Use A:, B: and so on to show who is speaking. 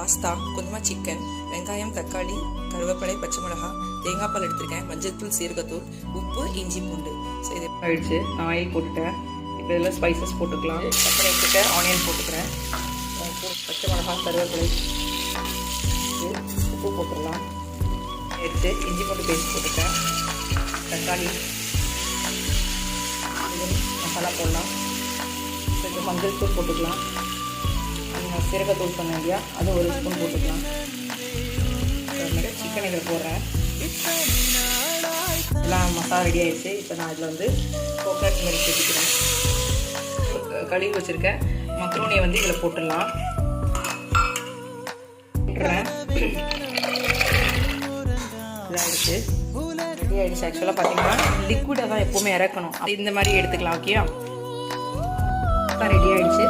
A: Pasta, கொஞ்சமாக chicken, வெங்காயம், தக்காளி, கருவேப்பிலை, பச்சை மிளகாய், தேங்காய் பால் எடுத்திருக்கேன், மஞ்சள்தூள், சீரகத்தூள், உப்பு, இஞ்சி, பூண்டு. ஸோ இது ஆயிடுச்சு. நான் ஆயில் போட்டுட்டேன். இப்போ இதில் ஸ்பைசஸ் போட்டுக்கலாம். சக்கரை எடுத்துட்டேன், ஆனியன் போட்டுக்கிறேன், பச்சை மிளகாய், கருவேப்பிலை, உப்பு போட்டுடலாம். எடுத்து இஞ்சி பூண்டு பேஸ்ட் போட்டுட்டேன், தக்காளி, மசாலா போடலாம். கொஞ்சம் மஞ்சள் தூள் போட்டுக்கலாம். சீரகத்தூள் சொன்னேன் இல்லையா, அது ஒரு ஸ்பூன் போட்டுக்கலாம். சிக்கன் இதில் போடுறேன். எல்லாம் மசாலா ரெடி ஆகிடுச்சு. இப்போ நான் இதில் வந்து கோகனட் மில்க் சேர்த்துக்கிறேன். கழுவி வச்சுருக்கேன் மக்ரோனியை வந்து இதில் போட்டுடலாம். போட்டுறேன். இதாகிடுச்சு, ரெடி ஆகிடுச்சு. ஆக்சுவலாக பார்த்தீங்கன்னா லிக்விடாக தான் எப்போவுமே இறக்கணும். இந்த மாதிரி எடுத்துக்கலாம். ஓகே, ரெடி ஆகிடுச்சு.